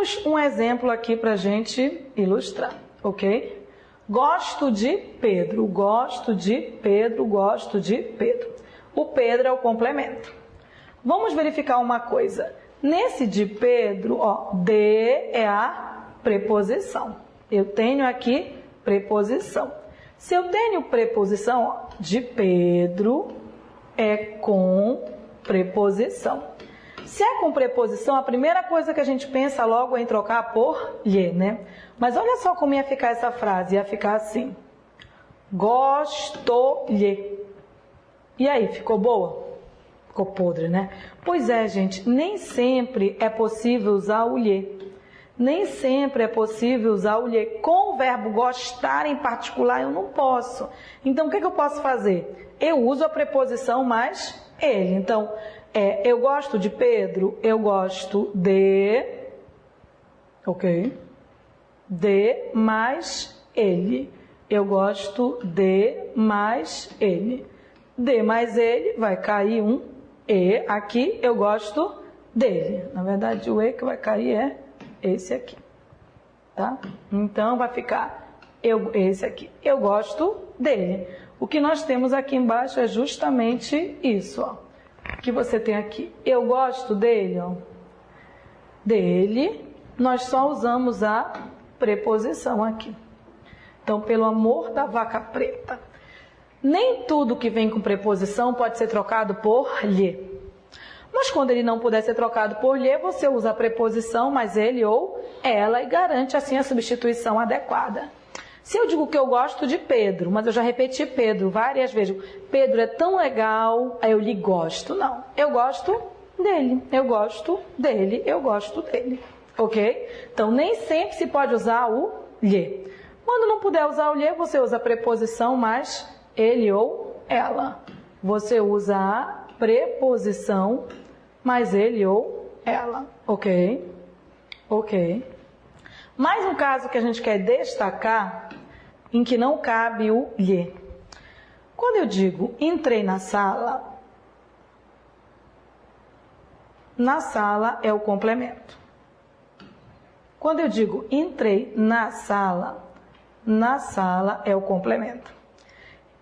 Temos um exemplo aqui para a gente ilustrar, ok? Gosto de Pedro, gosto de Pedro, gosto de Pedro. O Pedro é o complemento. Vamos verificar uma coisa. Nesse de Pedro, ó, de é a preposição. Eu tenho aqui preposição. Se eu tenho preposição, ó, de Pedro, é com preposição. Se é com preposição, a primeira coisa que a gente pensa logo é em trocar por lhe, né? Mas olha só como ia ficar essa frase, ia ficar assim. Gosto-lhe. E aí, ficou boa? Ficou podre, né? Pois é, gente, nem sempre é possível usar o lhe. Nem sempre é possível usar o lhe. Com o verbo gostar em particular, eu não posso. Então, o que eu posso fazer? Eu uso a preposição mais ele. Então, eu gosto de Pedro, eu gosto de... Ok? De mais ele. Eu gosto de mais ele. De mais ele, vai cair um E. Aqui, eu gosto dele. Na verdade, o E que vai cair é esse aqui. Tá? Então, vai ficar esse aqui. Eu gosto dele. O que nós temos aqui embaixo é justamente isso, ó. Que você tem aqui. Eu gosto dele, ó. Dele, nós só usamos a preposição aqui. Então, pelo amor da vaca preta. Nem tudo que vem com preposição pode ser trocado por lhe. Mas quando ele não puder ser trocado por lhe, você usa a preposição mais ele ou ela e garante assim a substituição adequada. Se eu digo que eu gosto de Pedro, mas eu já repeti Pedro várias vezes. Pedro é tão legal, aí eu lhe gosto. Não, eu gosto dele, eu gosto dele, eu gosto dele. Ok? Então, nem sempre se pode usar o lhe. Quando não puder usar o lhe, você usa a preposição mais ele ou ela. Você usa a preposição mais ele ou ela. Ok? Ok. Mais um caso que a gente quer destacar, em que não cabe o lhe. Quando eu digo entrei na sala é o complemento. Quando eu digo entrei na sala é o complemento.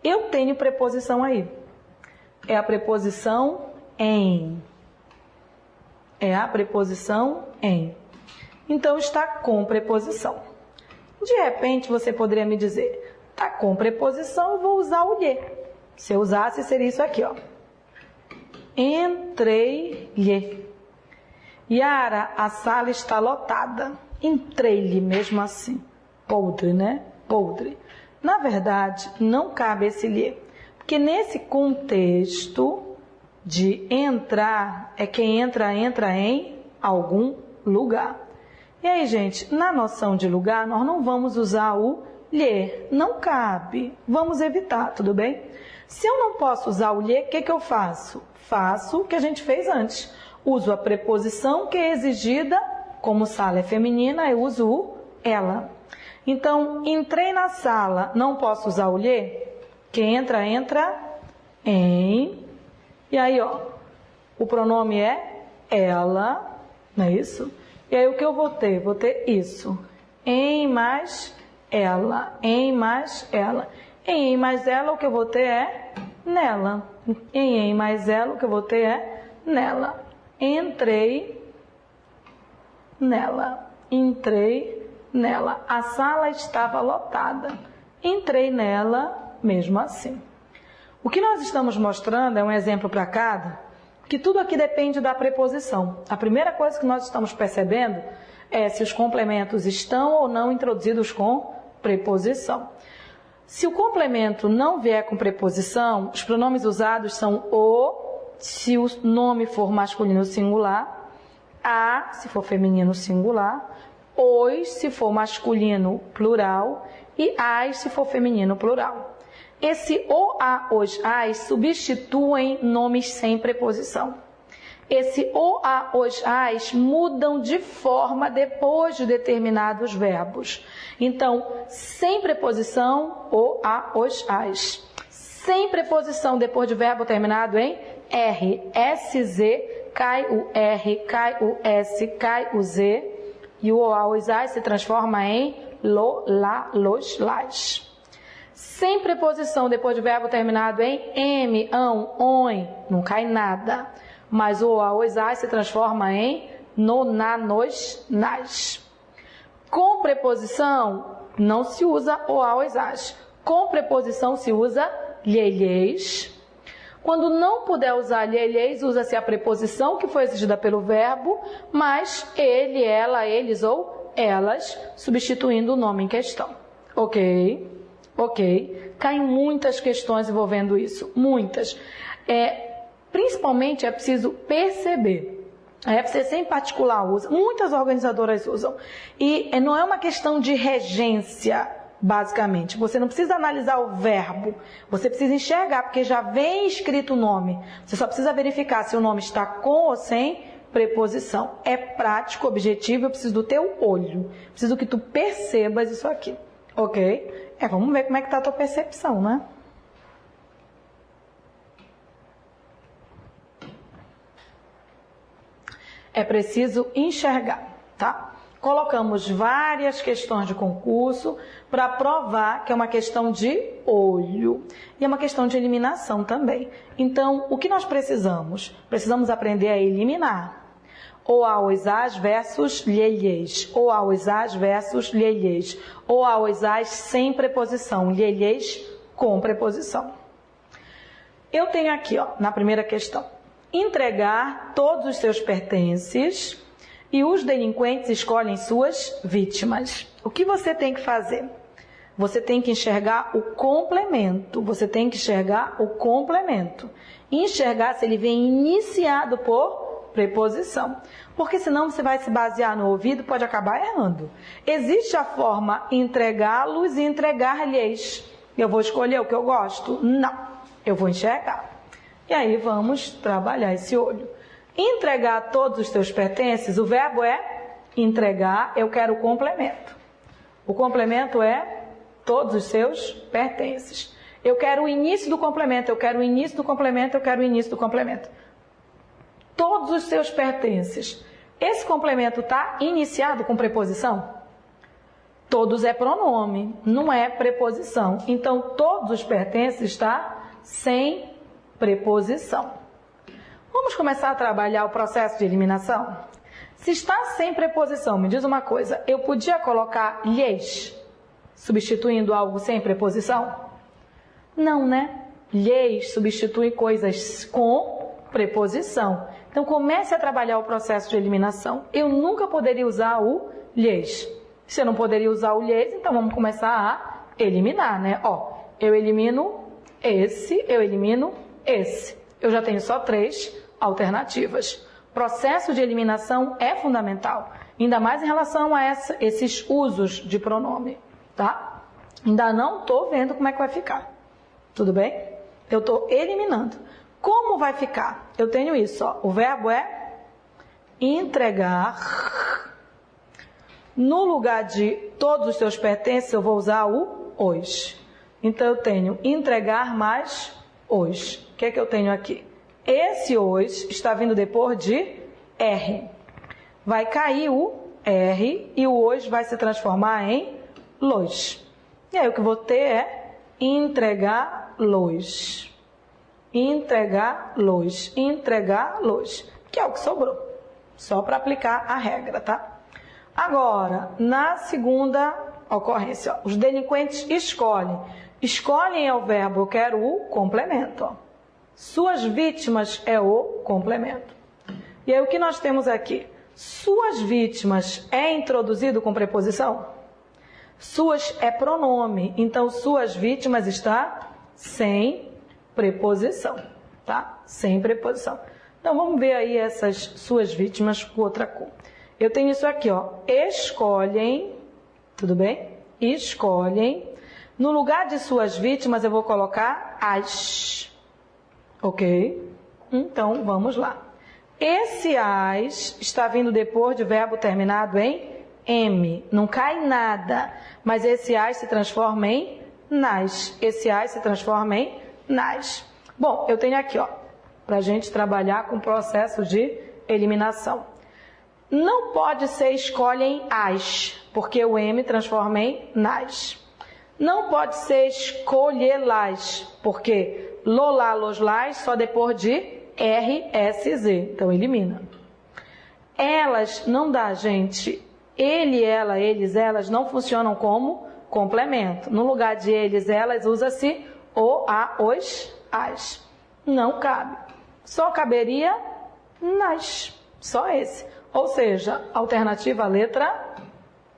Eu tenho preposição aí. É a preposição em. É a preposição em. Então, está com preposição. De repente, você poderia me dizer, está com preposição, eu vou usar o lhe. Se eu usasse, seria isso aqui, ó. Entrei-lhe. Yara, a sala está lotada. Entrei-lhe mesmo assim. Podre, né? Podre. Na verdade, não cabe esse lhe. Porque nesse contexto de entrar, é quem entra em algum lugar. E aí, gente, na noção de lugar, nós não vamos usar o lhe. Não cabe. Vamos evitar, tudo bem? Se eu não posso usar o lhe, o que eu faço? Faço o que a gente fez antes. Uso a preposição que é exigida, como sala é feminina, eu uso o ela. Então, entrei na sala, não posso usar o lhe? Quem entra em. E aí, ó, o pronome é ela, não é isso? E aí o que eu vou ter? Vou ter isso. Em mais ela. Em mais ela. Em mais ela o que eu vou ter é nela. Em mais ela o que eu vou ter é nela. Entrei nela. Entrei nela. A sala estava lotada. Entrei nela mesmo assim. O que nós estamos mostrando é um exemplo para cada, que tudo aqui depende da preposição. A primeira coisa que nós estamos percebendo é se os complementos estão ou não introduzidos com preposição. Se o complemento não vier com preposição, os pronomes usados são o, se o nome for masculino singular, a, se for feminino singular, os, se for masculino plural, e as, se for feminino plural. Esse o, a, os, as substituem nomes sem preposição. Esse o, a, os, as mudam de forma depois de determinados verbos. Então, sem preposição, o, a, os, as. Sem preposição depois de verbo terminado em R, S, Z, cai o R, cai o S, cai o Z. E o os, as se transforma em lo, lá, los, las. Sem preposição depois de verbo terminado em M, ão, on, não cai nada. Mas o os, as se transforma em no, na, nos, nas. Com preposição não se usa o, os, as. Com preposição se usa lhes. Quando não puder usar lhes, usa-se a preposição que foi exigida pelo verbo, mas ele, ela, eles ou elas, substituindo o nome em questão. Ok? Ok? Caem muitas questões envolvendo isso, muitas. Principalmente é preciso perceber. A FCC em particular usa, muitas organizadoras usam. E não é uma questão de regência, basicamente. Você não precisa analisar o verbo, você precisa enxergar, porque já vem escrito o nome. Você só precisa verificar se o nome está com ou sem preposição. É prático, objetivo, eu preciso do teu olho. Preciso que tu percebas isso aqui. Ok? Vamos ver como é que está a tua percepção, né? É preciso enxergar, tá? Colocamos várias questões de concurso para provar que é uma questão de olho e é uma questão de eliminação também. Então, o que nós precisamos? Precisamos aprender a eliminar. Ou aos, as versus lhes, ou aos, as versus lhes, ou aos, as sem preposição, lhes com preposição. Eu tenho aqui, ó, na primeira questão, entregar todos os seus pertences e os delinquentes escolhem suas vítimas. O que você tem que fazer? Você tem que enxergar o complemento. Você tem que enxergar o complemento. E enxergar se ele vem iniciado por preposição. Porque senão você vai se basear no ouvido e pode acabar errando. Existe a forma entregá-los e entregar-lhes. Eu vou escolher o que eu gosto? Não. Eu vou enxergar. E aí vamos trabalhar esse olho. Entregar todos os teus pertences, o verbo é entregar, eu quero o complemento. O complemento é todos os seus pertences. Eu quero o início do complemento, eu quero o início do complemento, eu quero o início do complemento. Todos os seus pertences. Esse complemento está iniciado com preposição? Todos é pronome, não é preposição. Então, todos os pertences está sem preposição. Vamos começar a trabalhar o processo de eliminação? Se está sem preposição, me diz uma coisa, eu podia colocar lhes, substituindo algo sem preposição? Não, né? Lhes substitui coisas com preposição. Então, comece a trabalhar o processo de eliminação. Eu nunca poderia usar o lhes. Se eu não poderia usar o lhes, então vamos começar a eliminar, né? Ó, eu elimino esse, eu elimino esse. Eu já tenho só 3 alternativas. Processo de eliminação é fundamental, ainda mais em relação a esses usos de pronome, tá? Ainda não estou vendo como é que vai ficar. Tudo bem? Eu estou eliminando. Como vai ficar? Eu tenho isso, ó. O verbo é entregar. No lugar de todos os seus pertences, eu vou usar o os. Então, eu tenho entregar mais os. O que é que eu tenho aqui? Esse os está vindo depois de R. Vai cair o R e o os vai se transformar em los. E aí o que eu vou ter é entregar-los. Entregar-los. Entregar-los. Que é o que sobrou. Só para aplicar a regra, tá? Agora, na segunda ocorrência, ó, os delinquentes escolhem. Escolhem é o verbo, eu quero o complemento, ó. Suas vítimas é o complemento. E aí o que nós temos aqui? Suas vítimas é introduzido com preposição? Suas é pronome, então suas vítimas está sem preposição, tá? Sem preposição. Então vamos ver aí essas suas vítimas com outra cor. Eu tenho isso aqui, ó. Escolhem, tudo bem? Escolhem. No lugar de suas vítimas eu vou colocar as. Ok? Então, vamos lá. Esse as está vindo depois de verbo terminado em M. Não cai nada, mas esse as se transforma em nas. Esse as se transforma em nas. Bom, eu tenho aqui, ó, para a gente trabalhar com o processo de eliminação. Não pode ser escolhe em as, porque o M transforma em nas. Não pode ser escolhê-las, porque lolá, loslás, só depois de R, S, Z. Então, elimina. Elas não dá, gente. Ele, ela, eles, elas não funcionam como complemento. No lugar de eles, elas, usa-se o, a, os, as. Não cabe. Só caberia nas. Só esse. Ou seja, alternativa letra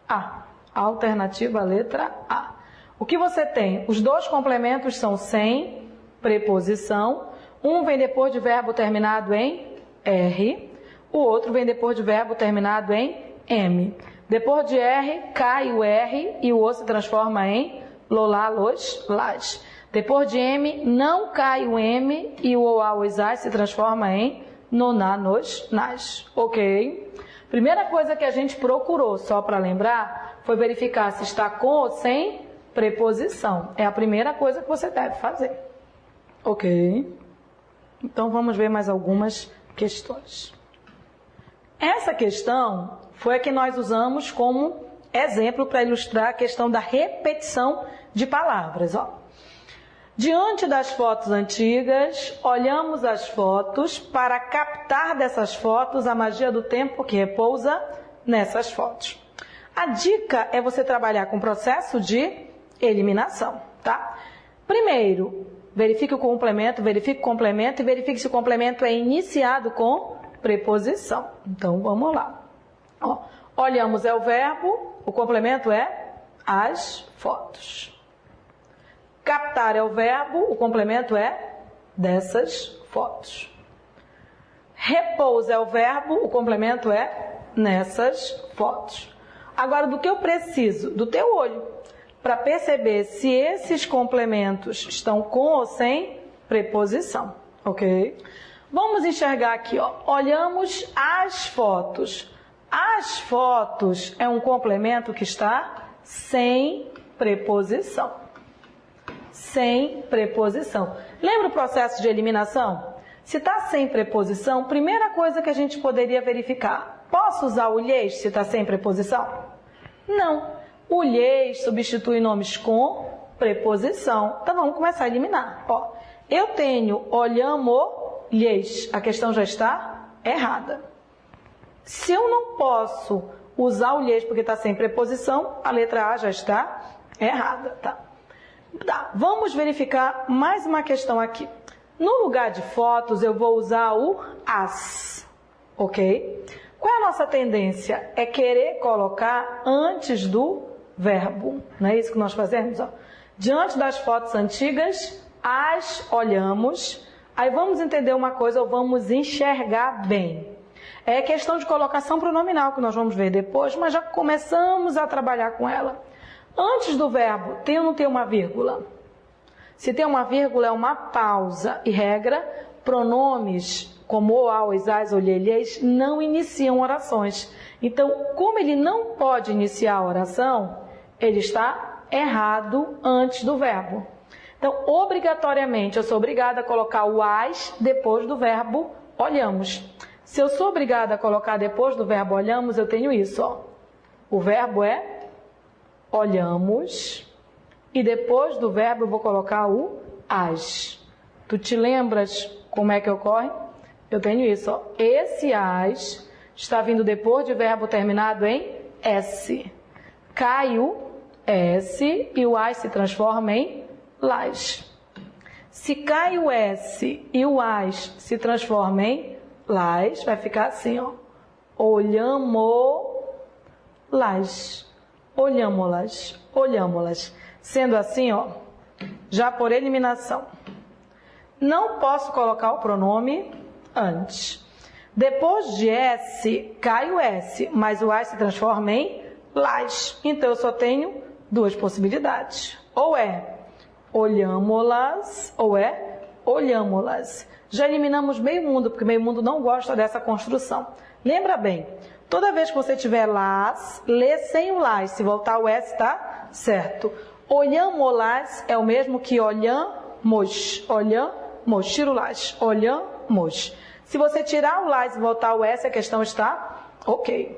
A. Alternativa letra A. O que você tem? Os dois complementos são sem preposição. Um vem depois de verbo terminado em R. O outro vem depois de verbo terminado em M. Depois de R, cai o R e o O se transforma em lolá, los, las. Depois de M, não cai o M e o OA, os as se transforma em noná, nos, nas. Ok? Primeira coisa que a gente procurou, só para lembrar, foi verificar se está com ou sem preposição. É a primeira coisa que você deve fazer. Ok? Então, vamos ver mais algumas questões. Essa questão foi a que nós usamos como exemplo para ilustrar a questão da repetição de palavras. Ó. Diante das fotos antigas, olhamos as fotos para captar dessas fotos a magia do tempo que repousa nessas fotos. A dica é você trabalhar com o processo de eliminação, tá? Primeiro, verifique o complemento e verifique se o complemento é iniciado com preposição. Então, vamos lá. Ó, olhamos é o verbo, o complemento é as fotos. Captar é o verbo, o complemento é dessas fotos. Repouso é o verbo, o complemento é nessas fotos. Agora, do que eu preciso? Do teu olho, para perceber se esses complementos estão com ou sem preposição, ok? Vamos enxergar aqui, ó. Olhamos as fotos. As fotos é um complemento que está sem preposição. Sem preposição. Lembra o processo de eliminação? Se está sem preposição, primeira coisa que a gente poderia verificar. Posso usar o lhes se está sem preposição? Não. O lhes substitui nomes com preposição. Então, vamos começar a eliminar. Ó, eu tenho olhamo-lhes. A questão já está errada. Se eu não posso usar o lhes porque está sem preposição, a letra A já está errada, tá? Tá, vamos verificar mais uma questão aqui. No lugar de fotos, eu vou usar o as, ok? Qual é a nossa tendência? É querer colocar antes do verbo. Não é isso que nós fazemos? Ó? Diante das fotos antigas, as olhamos. Aí vamos entender uma coisa, ou vamos enxergar bem. É questão de colocação pronominal, que nós vamos ver depois, mas já começamos a trabalhar com ela. Antes do verbo, tem ou não tem uma vírgula? Se tem uma vírgula, é uma pausa. E regra, pronomes como o, a, os, as, ou lhes não iniciam orações. Então, como ele não pode iniciar a oração, ele está errado antes do verbo. Então, obrigatoriamente, eu sou obrigada a colocar o as depois do verbo olhamos. Se eu sou obrigada a colocar depois do verbo olhamos, eu tenho isso, ó. O verbo é olhamos e depois do verbo eu vou colocar o as. Tu te lembras como é que ocorre? Eu tenho isso, ó. Esse as está vindo depois de verbo terminado em S. Cai o S e o as se transforma em las. Se cai o S e o as se transforma em las, vai ficar assim, ó. Olhamo-las. Olhamo-las. Olhamo-las. Sendo assim, ó, já por eliminação. Não posso colocar o pronome antes. Depois de S, cai o S, mas o as se transforma em las. Então, eu só tenho duas possibilidades. Ou é olhamo-las, ou é olhamo-las. Já eliminamos meio mundo, porque meio mundo não gosta dessa construção. Lembra bem, toda vez que você tiver las, lê sem o las. Se voltar o S, tá certo. Olhamo-las é o mesmo que olhamos. Olhamos. Tira o las. Olhamos. Se você tirar o las e voltar o S, a questão está Ok.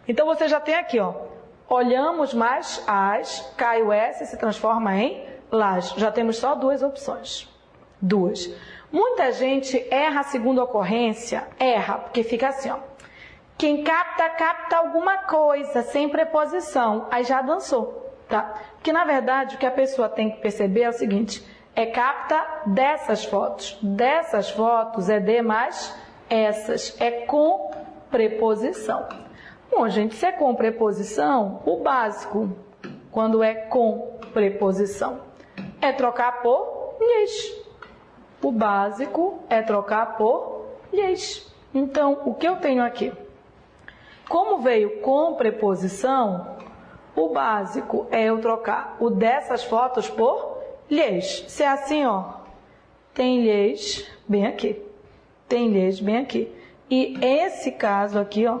Então você já tem aqui, ó. Olhamos mais as, cai o S, se transforma em las. Já temos só duas opções. Duas. Muita gente erra a segunda ocorrência, erra, porque fica assim, ó. Quem capta, capta alguma coisa, sem preposição. Aí já dançou, tá? Porque na verdade o que a pessoa tem que perceber é o seguinte, é capta dessas fotos. Dessas fotos é de mais essas, é com preposição. Bom, gente, se é com preposição, o básico, quando é com preposição, é trocar por lhes. O básico é trocar por lhes. Então, o que eu tenho aqui? Como veio com preposição, o básico é eu trocar o dessas fotos por lhes. Se é assim, ó, tem lhes bem aqui. Tem lhes bem aqui. E esse caso aqui, ó,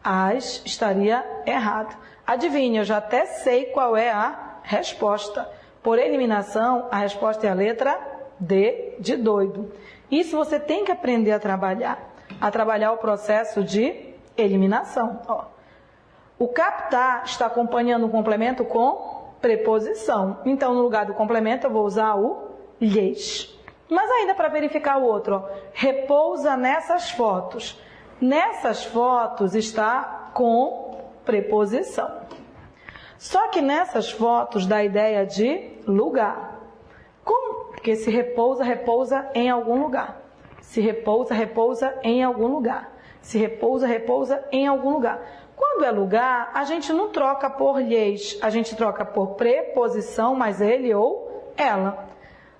as estaria errado. Adivinha, eu já até sei qual é a resposta. Por eliminação, a resposta é a letra D de doido. Isso você tem que aprender a trabalhar o processo de eliminação. Ó. O captar está acompanhando o complemento com preposição. Então, no lugar do complemento, eu vou usar o lhes. Mas ainda para verificar o outro, ó, repousa nessas fotos. Nessas fotos está com preposição. Só que nessas fotos dá a ideia de lugar. Como? Porque se repousa, repousa em algum lugar. Se repousa, repousa em algum lugar. Se repousa, repousa em algum lugar. Quando é lugar, a gente não troca por lhes, a gente troca por preposição, mais ele ou ela.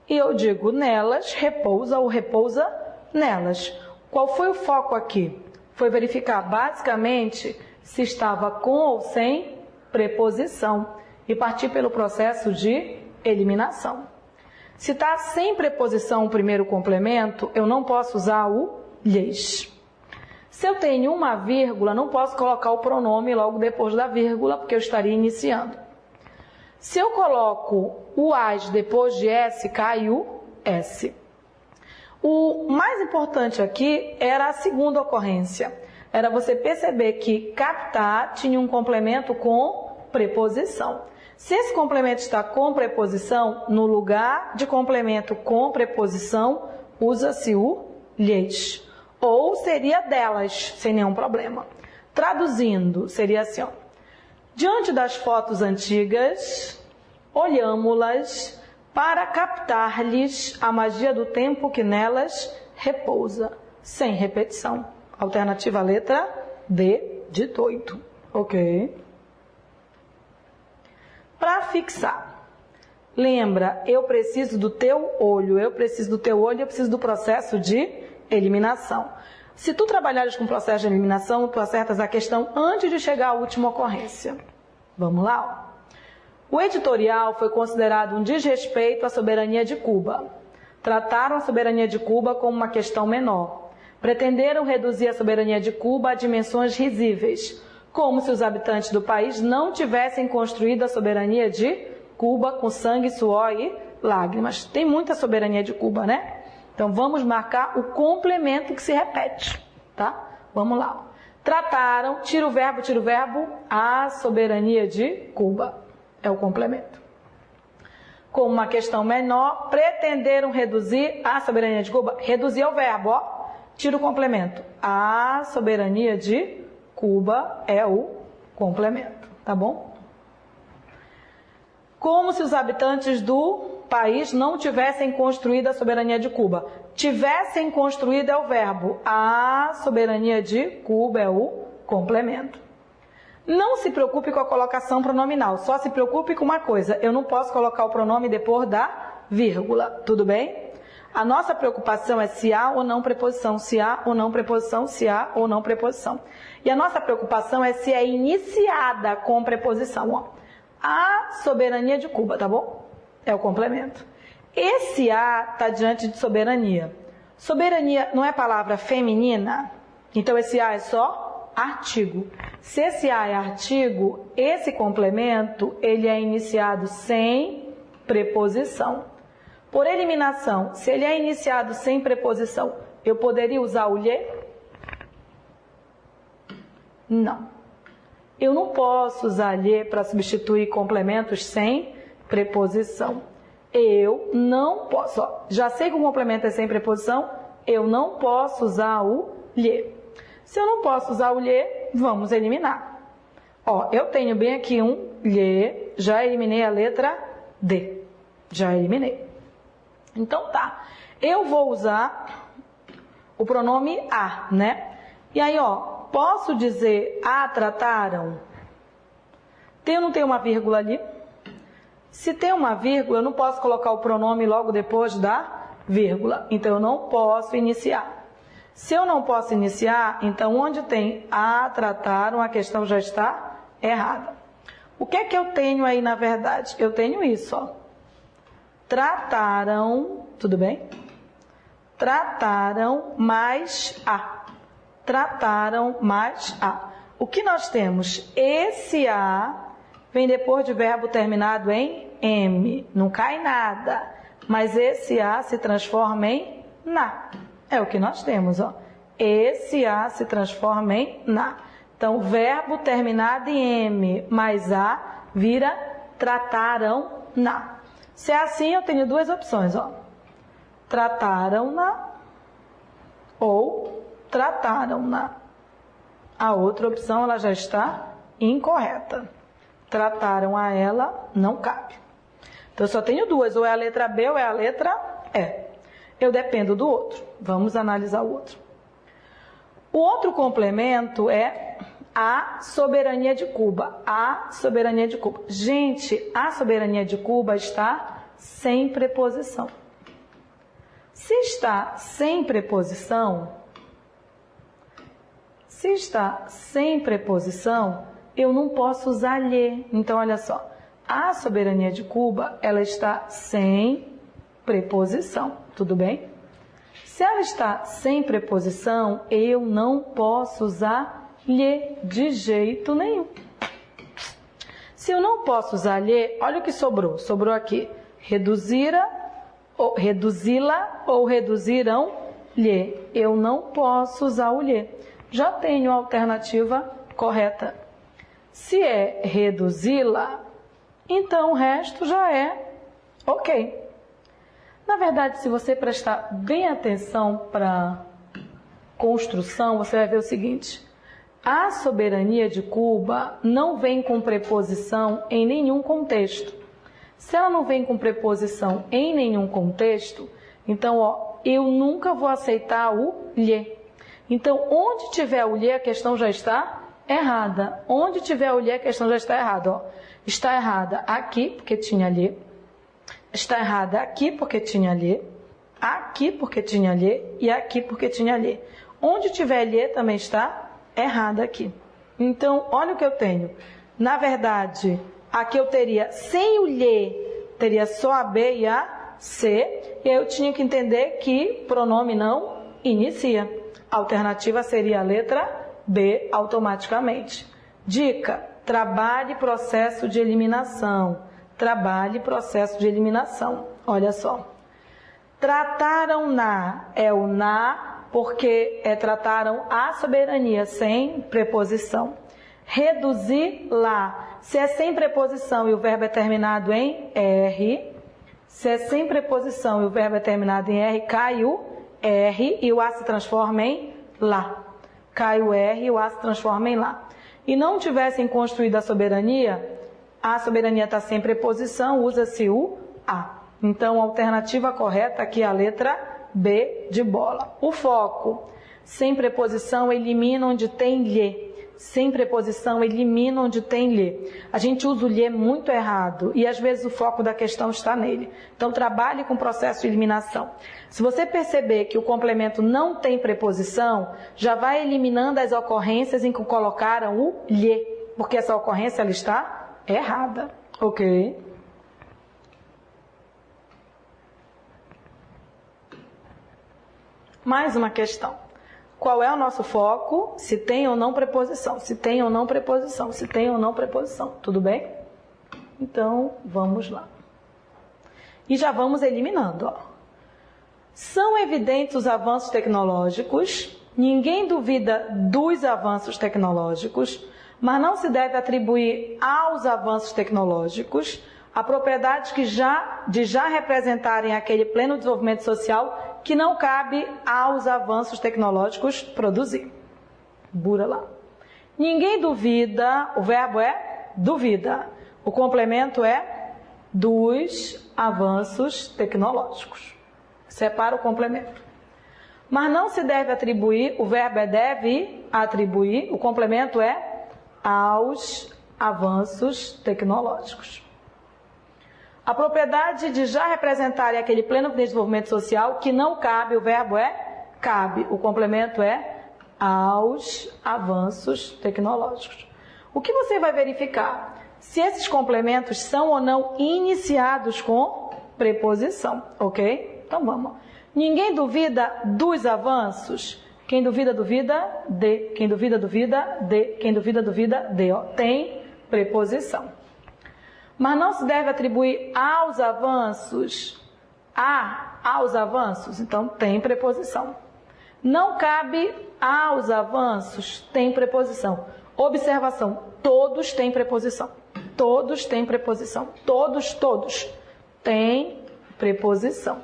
E eu digo nelas, repousa ou repousa nelas. Qual foi o foco aqui? Foi verificar basicamente se estava com ou sem preposição e partir pelo processo de eliminação. Se está sem preposição o primeiro complemento, eu não posso usar o lhes. Se eu tenho uma vírgula, não posso colocar o pronome logo depois da vírgula, porque eu estaria iniciando. Se eu coloco o as depois de S, cai o S. O mais importante aqui era a segunda ocorrência. Era você perceber que captar tinha um complemento com preposição. Se esse complemento está com preposição, no lugar de complemento com preposição, usa-se o lhes. Ou seria delas, sem nenhum problema. Traduzindo, seria assim, ó. Diante das fotos antigas, olhamo-las para captar-lhes a magia do tempo que nelas repousa, sem repetição. Alternativa letra D de doido. Ok? Para fixar. Lembra, eu preciso do teu olho, eu preciso do processo de eliminação. Se tu trabalhares com processo de eliminação, tu acertas a questão antes de chegar à última ocorrência. Vamos lá? Ó. O editorial foi considerado um desrespeito à soberania de Cuba. Trataram a soberania de Cuba como uma questão menor. Pretenderam reduzir a soberania de Cuba a dimensões risíveis, como se os habitantes do país não tivessem construído a soberania de Cuba com sangue, suor e lágrimas. Tem muita soberania de Cuba, né? Então vamos marcar o complemento que se repete, tá? Vamos lá. Trataram, tira o verbo, a soberania de Cuba. É o complemento. Como uma questão menor, pretenderam reduzir a soberania de Cuba. Reduzir é o verbo, ó. Tira o complemento. A soberania de Cuba é o complemento, tá bom? Como se os habitantes do país não tivessem construído a soberania de Cuba. Tivessem construído é o verbo. A soberania de Cuba é o complemento. Não se preocupe com a colocação pronominal, só se preocupe com uma coisa. Eu não posso colocar o pronome depois da vírgula, tudo bem? A nossa preocupação é se há ou não preposição, se há ou não preposição, se há ou não preposição. E a nossa preocupação é se é iniciada com preposição, ó. A soberania de Cuba, tá bom? É o complemento. Esse a está diante de soberania. Soberania não é palavra feminina? Então esse a é só artigo. Se esse a é artigo, esse complemento ele é iniciado sem preposição. Por eliminação, se ele é iniciado sem preposição, eu poderia usar o lhe? Não. Eu não posso usar lhe para substituir complementos sem preposição. Eu não posso. Ó, já sei que o complemento é sem preposição, eu não posso usar o lhe. Se eu não posso usar o lhe, vamos eliminar. Ó, eu tenho bem aqui um lhe, já eliminei a letra D. Já eliminei. Então tá. Eu vou usar o pronome a, né? E aí, ó, posso dizer a trataram? Tem ou não tem uma vírgula ali? Se tem uma vírgula, eu não posso colocar o pronome logo depois da vírgula. Então, eu não posso iniciar. Se eu não posso iniciar, então onde tem a trataram, a questão já está errada. O que é que eu tenho aí na verdade? Eu tenho isso, ó. Trataram, tudo bem? Trataram mais a. Trataram mais a. O que nós temos? Esse a vem depois de verbo terminado em M. Não cai nada. Mas esse a se transforma em na. É o que nós temos, ó. Esse a se transforma em na. Então, verbo terminado em M mais a vira trataram na. Se é assim, eu tenho duas opções, ó. Trataram-na ou trataram-na. A outra opção, ela já está incorreta. Trataram a ela, não cabe. Então, eu só tenho duas, ou é a letra B ou é a letra E. Eu dependo do outro. Vamos analisar o outro. O outro complemento é a soberania de Cuba. A soberania de Cuba. Gente, a soberania de Cuba está sem preposição. Se está sem preposição, eu não posso usar lhe. Então, olha só. A soberania de Cuba, ela está sem preposição. Tudo bem? Se ela está sem preposição, eu não posso usar lhe de jeito nenhum. Se eu não posso usar lhe, olha o que sobrou. Sobrou aqui. Reduzi-la ou reduzirão lhe. Eu não posso usar o lhe. Já tenho a alternativa correta. Se é reduzi-la, então o resto já é ok. Na verdade, se você prestar bem atenção para a construção, você vai ver o seguinte. A soberania de Cuba não vem com preposição em nenhum contexto. Se ela não vem com preposição em nenhum contexto, então, ó, eu nunca vou aceitar o lhe. Então, onde tiver o lhe, a questão já está errada. Onde tiver o lhe, a questão já está errada. Ó. Está errada aqui, porque tinha lhe. Está errada aqui, porque tinha lhe. Aqui, porque tinha lhe. E aqui, porque tinha lhe. Onde tiver lhe, também está errada aqui. Então, olha o que eu tenho. Na verdade, aqui eu teria, sem o lhe, teria só a B e a C. E aí eu tinha que entender que pronome não inicia. A alternativa seria a letra B automaticamente. Dica: trabalhe processo de eliminação. Trabalhe processo de eliminação. Olha só. Trataram-na é o na, porque trataram a soberania sem preposição. Reduzir-la. Se é sem preposição e o verbo é terminado em R, se é sem preposição e o verbo é terminado em R, cai o R e o A se transforma em lá. Cai o R e o A se transforma em lá. E não tivessem construído a soberania está sem preposição, usa-se o A. Então, a alternativa correta aqui é a letra B de bola. O foco. Sem preposição, elimina onde tem lhe. Sem preposição, elimina onde tem lhe. A gente usa o lhe muito errado e às vezes o foco da questão está nele. Então, trabalhe com o processo de eliminação. Se você perceber que o complemento não tem preposição, já vai eliminando as ocorrências em que colocaram o lhe, porque essa ocorrência ela está errada. Ok? Mais uma questão. Qual é o nosso foco? Se tem ou não preposição. Se tem ou não preposição. Se tem ou não preposição. Tudo bem? Então, vamos lá. E já vamos eliminando. Ó. São evidentes os avanços tecnológicos ninguém duvida dos avanços tecnológicos, mas não se deve atribuir aos avanços tecnológicos a propriedades de já representarem aquele pleno desenvolvimento social que não cabe aos avanços tecnológicos produzir. Bura lá. Ninguém duvida, o verbo é duvida. O complemento é dos avanços tecnológicos. Separa o complemento. Mas não se deve atribuir, o verbo é deve atribuir, o complemento é aos avanços tecnológicos. A propriedade de já representarem aquele pleno desenvolvimento social que não cabe, o verbo é cabe, o complemento é aos avanços tecnológicos. O que você vai verificar? Se esses complementos são ou não iniciados com preposição, ok? Então vamos. Ninguém duvida dos avanços. Quem duvida, duvida de. Quem duvida, duvida de. Quem duvida, duvida de. Ó, tem preposição. Mas não se deve atribuir aos avanços, aos avanços, então tem preposição. Não cabe aos avanços, tem preposição. Observação, todos têm preposição. Todos têm preposição. Todos têm preposição.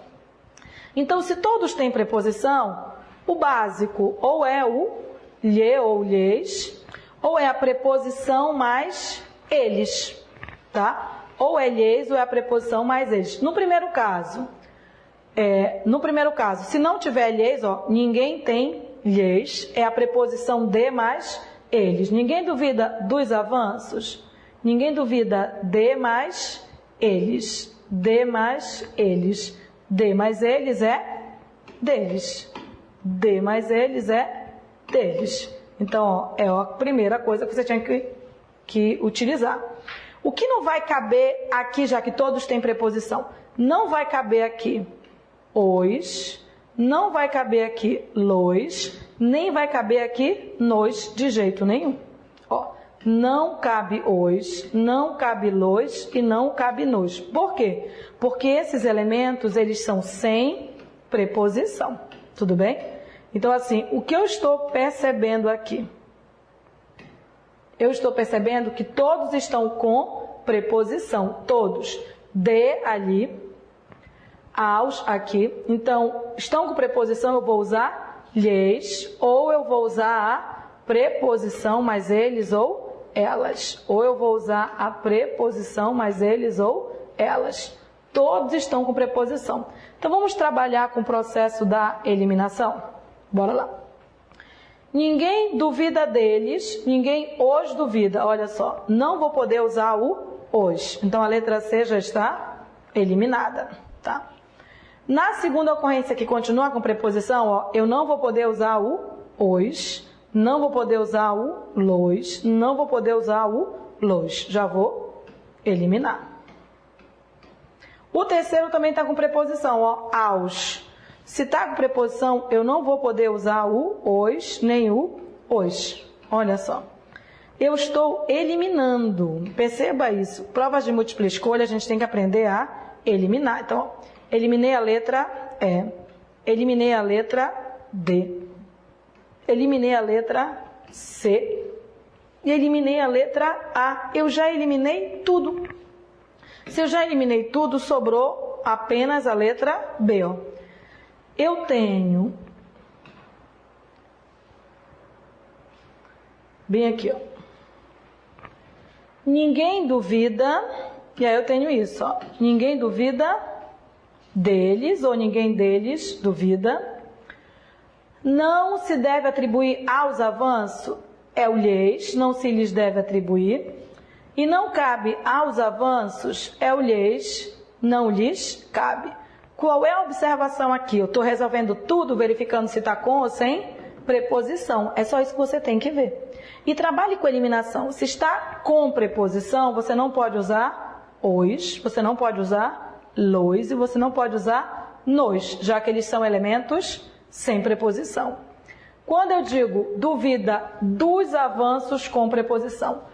Então, se todos têm preposição, o básico ou é o lhe ou lhes, ou é a preposição mais eles. Tá? Ou é lhes ou é a preposição mais eles. No primeiro caso, se não tiver lhes, ó, ninguém tem lhes, é a preposição de mais eles. Ninguém duvida dos avanços, ninguém duvida de mais eles. De mais eles. De mais eles é deles. De mais eles é deles. Então, ó, é a primeira coisa que você tinha que utilizar. O que não vai caber aqui, já que todos têm preposição? Não vai caber aqui os, não vai caber aqui los, nem vai caber aqui nos de jeito nenhum. Ó, não cabe os, não cabe los e não cabe nos. Por quê? Porque esses elementos, eles são sem preposição. Tudo bem? Então, assim, o que eu estou percebendo aqui? Eu estou percebendo que todos estão com preposição, todos. De ali, aos aqui. Então, estão com preposição, eu vou usar lhes, ou eu vou usar a preposição mais eles ou elas. Ou eu vou usar a preposição mais eles ou elas. Todos estão com preposição. Então, vamos trabalhar com o processo da eliminação? Bora lá. Ninguém duvida deles, ninguém os duvida. Olha só, não vou poder usar o os. Então, a letra C já está eliminada, tá? Na segunda ocorrência que continua com preposição, ó, eu não vou poder usar o os, não vou poder usar o los, não vou poder usar o los. Já vou eliminar. O terceiro também está com preposição, ó, aos. Se está com preposição, eu não vou poder usar o os, nem o os. Olha só. Eu estou eliminando. Perceba isso. Provas de múltipla escolha, a gente tem que aprender a eliminar. Então, ó, eliminei a letra E. Eliminei a letra D. Eliminei a letra C. E eliminei a letra A. Eu já eliminei tudo. Se eu já eliminei tudo, sobrou apenas a letra B, ó. Eu tenho, bem aqui, ó, ninguém duvida, e aí eu tenho isso, ó, ninguém duvida deles, ou ninguém deles duvida. Não se deve atribuir aos avanços, é o lhes, não se lhes deve atribuir. E não cabe aos avanços, é o lhes, não lhes cabe. Qual é a observação aqui? Eu estou resolvendo tudo, verificando se está com ou sem preposição. É só isso que você tem que ver. E trabalhe com eliminação. Se está com preposição, você não pode usar os, você não pode usar los e você não pode usar nos, já que eles são elementos sem preposição. Quando eu digo duvida dos avanços com preposição,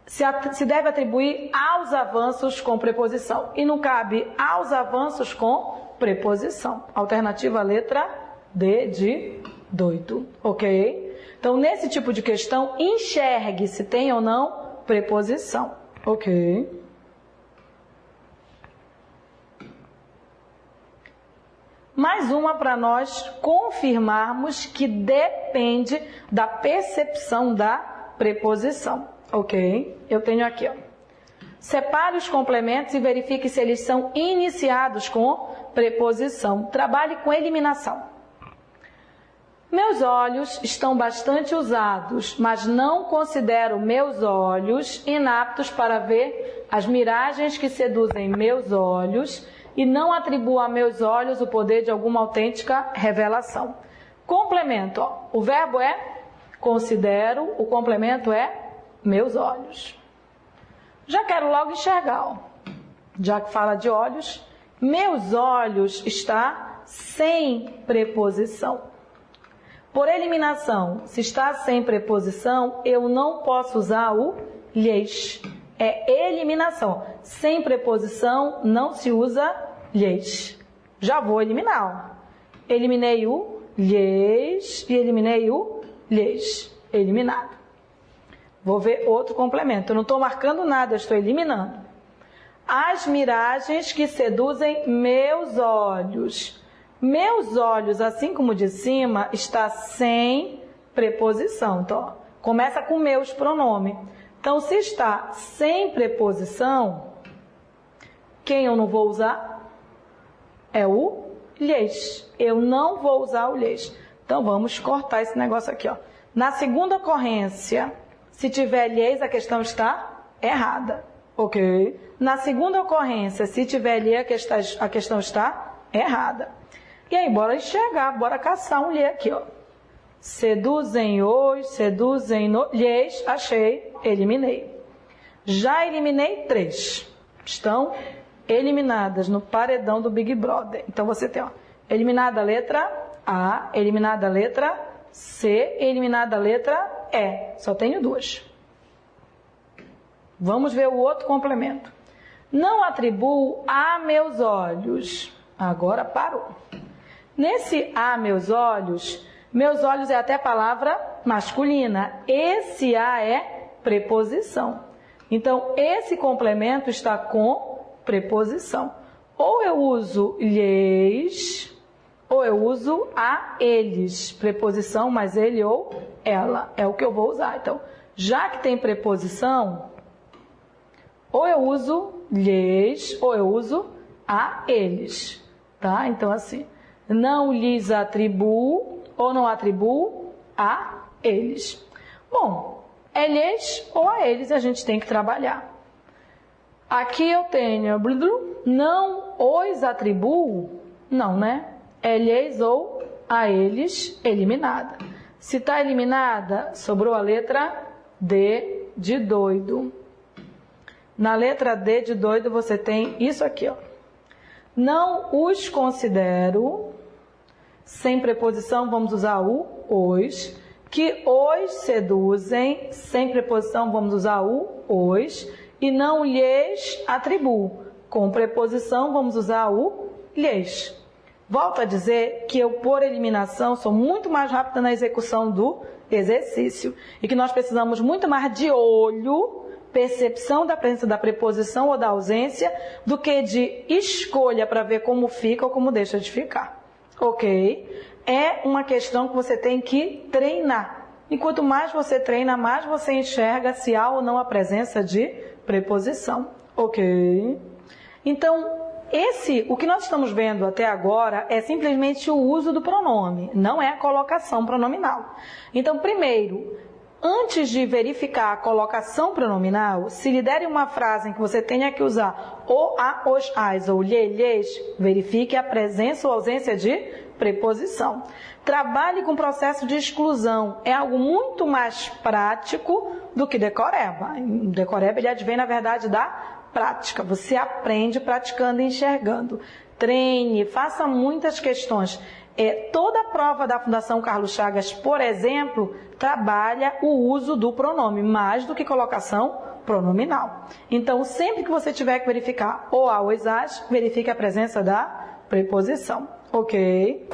se deve atribuir aos avanços com preposição. E não cabe aos avanços com preposição. Alternativa letra D de doido, ok? Então, nesse tipo de questão, enxergue se tem ou não preposição, ok? Mais uma para nós confirmarmos que depende da percepção da preposição, ok? Eu tenho aqui, ó. Separe os complementos e verifique se eles são iniciados com preposição. Trabalhe com eliminação. Meus olhos estão bastante usados, mas não considero meus olhos inaptos para ver as miragens que seduzem meus olhos e não atribuo a meus olhos o poder de alguma autêntica revelação. Complemento, ó. O verbo é considero, o complemento é meus olhos. Já quero logo enxergar, ó. Já que fala de olhos, meus olhos está sem preposição. Por eliminação, se está sem preposição, eu não posso usar o lhes. É eliminação. Sem preposição, não se usa lhes. Já vou eliminar. Ó. Eliminei o lhes e eliminei o lhes. Eliminado. Vou ver outro complemento. Eu não estou marcando nada, eu estou eliminando. As miragens que seduzem meus olhos. Meus olhos, assim como de cima, está sem preposição. Então, ó, começa com meus pronome. Então, se está sem preposição, quem eu não vou usar? É o lhes. Eu não vou usar o lhes. Então, vamos cortar esse negócio aqui, ó. Na segunda ocorrência, se tiver lhes, a questão está errada. Ok? Na segunda ocorrência, se tiver lhes, a questão está errada. E aí, bora enxergar, bora caçar um lhe aqui, ó. Seduzem hoje, seduzem no... Lhes, achei, eliminei. Já eliminei 3. Estão eliminadas no paredão do Big Brother. Então, você tem, ó, eliminada a letra A, eliminada a letra C, eliminada a letra E. Só tenho 2. Vamos ver o outro complemento. Não atribuo a meus olhos. Agora parou. Nesse a meus olhos é até palavra masculina. Esse a é preposição. Então, esse complemento está com preposição. Ou eu uso lhes, ou eu uso a eles. Preposição, mas ele ou ela. É o que eu vou usar. Então, já que tem preposição, ou eu uso lhes, ou eu uso a eles. Tá? Então, assim, não lhes atribuo, ou não atribuo a eles. Bom, é lhes ou a eles a gente tem que trabalhar. Aqui eu tenho, não os atribuo, não, né? É lhes ou a eles, eliminada. Se está eliminada, sobrou a letra D de doido. Na letra D de doido você tem isso aqui, ó. Não os considero, sem preposição vamos usar o os, que os seduzem, sem preposição vamos usar o os, e não lhes atribuo, com preposição vamos usar o lhes. Volto a dizer que eu, por eliminação, sou muito mais rápida na execução do exercício, e que nós precisamos muito mais de olho, percepção da presença da preposição ou da ausência, do que de escolha para ver como fica ou como deixa de ficar. Ok? É uma questão que você tem que treinar. E quanto mais você treina, mais você enxerga se há ou não a presença de preposição. Ok? Então, o que nós estamos vendo até agora é simplesmente o uso do pronome, não é a colocação pronominal. Então, primeiro, antes de verificar a colocação pronominal, se lhe derem uma frase em que você tenha que usar o, a, os, as ou lhe, lhes, verifique a presença ou ausência de preposição. Trabalhe com o processo de exclusão. É algo muito mais prático do que decoreba. O decoreba ele advém, na verdade, da prática. Você aprende praticando e enxergando. Treine, faça muitas questões. Toda a prova da Fundação Carlos Chagas, por exemplo, trabalha o uso do pronome, mais do que colocação pronominal. Então, sempre que você tiver que verificar o, a, os, as, verifique a presença da preposição. Ok?